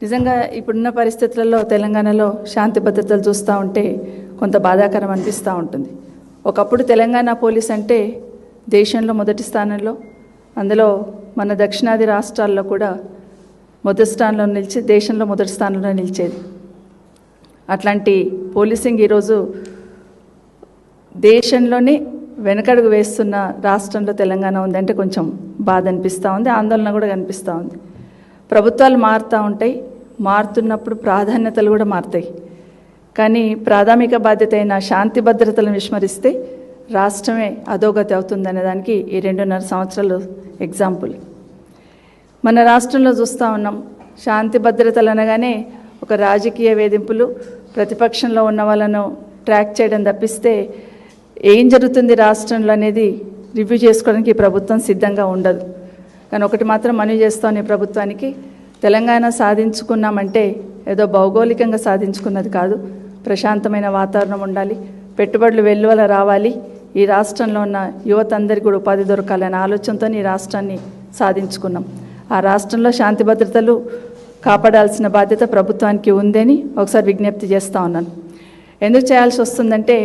నిజంగా ఇప్పుడున్న పరిస్థితులలో తెలంగాణలో శాంతి భద్రతలు చూస్తూ ఉంటే కొంత బాధాకరం అనిపిస్తూ ఉంటుంది. ఒకప్పుడు తెలంగాణ పోలీస్ అంటే దేశంలో మొదటి స్థానంలో, అందులో మన దక్షిణాది రాష్ట్రాల్లో కూడా మొదటి స్థానంలో నిలిచి దేశంలో మొదటి స్థానంలో నిలిచేది. అట్లాంటి పోలీసింగ్ ఈరోజు దేశంలోనే వెనకడుగు వేస్తున్న రాష్ట్రంలో తెలంగాణ ఉందంటే కొంచెం బాధ అనిపిస్తూ ఉంది, ఆందోళన కూడా కనిపిస్తూ ఉంది. ప్రభుత్వాలు మారుతూ ఉంటాయి, మారుతున్నప్పుడు ప్రాధాన్యతలు కూడా మారుతాయి. కానీ ప్రాథమిక బాధ్యత అయిన శాంతి భద్రతలను విస్మరిస్తే రాష్ట్రమే అధోగతి అవుతుందనే దానికి ఈ 2.5 సంవత్సరాలు ఎగ్జాంపుల్. మన రాష్ట్రంలో చూస్తూ ఉన్నాం, శాంతి భద్రతలు అనగానే ఒక రాజకీయ వేధింపులు, ప్రతిపక్షంలో ఉన్న వాళ్ళను ట్రాక్ చేయడం తప్పిస్తే ఏం జరుగుతుంది రాష్ట్రంలో అనేది రివ్యూ చేసుకోవడానికి ఈ ప్రభుత్వం సిద్ధంగా ఉండదు. కానీ ఒకటి మాత్రం మనవి చేస్తాను ఈ ప్రభుత్వానికి, తెలంగాణ సాధించుకున్నామంటే ఏదో భౌగోళికంగా సాధించుకున్నది కాదు, ప్రశాంతమైన వాతావరణం ఉండాలి, పెట్టుబడులు వెల్లువల రావాలి, ఈ రాష్ట్రంలో ఉన్న యువత అందరికీ కూడా ఉపాధి దొరకాలనే ఆలోచనతో ఈ రాష్ట్రాన్ని సాధించుకున్నాం. ఆ రాష్ట్రంలో శాంతి భద్రతలు కాపాడాల్సిన బాధ్యత ప్రభుత్వానికి ఉందని ఒకసారి విజ్ఞప్తి చేస్తూ ఉన్నాను. ఎందుకు చేయాల్సి వస్తుందంటే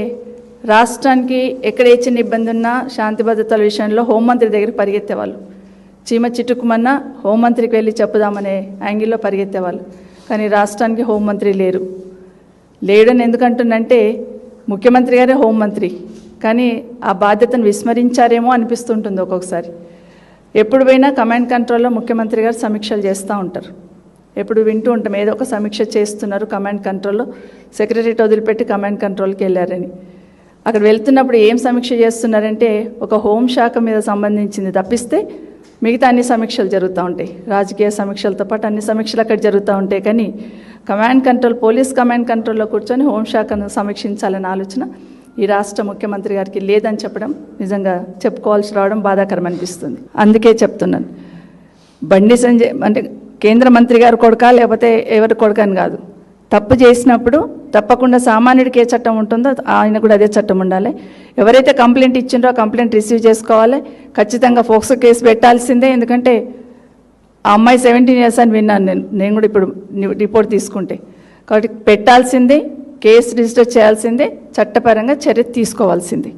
రాష్ట్రానికి ఎక్కడ ఏ చిన్న ఇబ్బంది ఉన్నా శాంతి భద్రతల విషయంలో హోంమంత్రి దగ్గర పరిగెత్తేవాళ్ళు. చీమ చిట్టుకుమన్నా హోంమంత్రికి వెళ్ళి చెప్పుదామనే యాంగిల్లో పరిగెత్తేవాళ్ళు. కానీ రాష్ట్రానికి హోంమంత్రి లేడని ఎందుకంటుందంటే ముఖ్యమంత్రి గారే హోంమంత్రి, కానీ ఆ బాధ్యతను విస్మరించారేమో అనిపిస్తుంటుంది ఒక్కొక్కసారి. ఎప్పుడు పోయినా కమాండ్ కంట్రోల్లో ముఖ్యమంత్రి గారు సమీక్షలు చేస్తూ ఉంటారు. ఎప్పుడు వింటూ ఉంటాం ఏదో ఒక సమీక్ష చేస్తున్నారు కమాండ్ కంట్రోల్లో, సెక్రటరీట్ వదిలిపెట్టి కమాండ్ కంట్రోల్కి వెళ్ళారని. అక్కడ వెళ్తున్నప్పుడు ఏం సమీక్ష చేస్తున్నారంటే ఒక హోంశాఖ మీద సంబంధించింది తప్పిస్తే మిగతా అన్ని సమీక్షలు జరుగుతూ ఉంటాయి. రాజకీయ సమీక్షలతో పాటు అన్ని సమీక్షలు అక్కడ జరుగుతూ ఉంటాయి. కానీ కమాండ్ కంట్రోల్, పోలీస్ కమాండ్ కంట్రోల్లో కూర్చొని హోంశాఖను సమీక్షించాలనే ఆలోచన ఈ రాష్ట్ర ముఖ్యమంత్రి గారికి లేదని చెప్పడం నిజంగా చెప్పుకోవాల్సి రావడం బాధాకరం అనిపిస్తుంది. అందుకే చెప్తున్నాను, బండి సంజయ్ అంటే కేంద్ర మంత్రి గారు కొడుకా లేకపోతే ఎవరి కొడుకని కాదు, తప్పు చేసినప్పుడు తప్పకుండా సామాన్యుడికి ఏ చట్టం ఉంటుందో ఆయన కూడా అదే చట్టం ఉండాలి. ఎవరైతే కంప్లైంట్ ఇచ్చిండ్రో ఆ కంప్లైంట్ రిసీవ్ చేసుకోవాలి, ఖచ్చితంగా ఫోక్సో కేసు పెట్టాల్సిందే. ఎందుకంటే ఆ అమ్మాయి 17 years అని విన్నాను నేను కూడా ఇప్పుడు రిపోర్ట్ తీసుకుంటే. కాబట్టి పెట్టాల్సిందే, కేసు రిజిస్టర్ చేయాల్సిందే, చట్టపరంగా చర్య తీసుకోవాల్సిందే.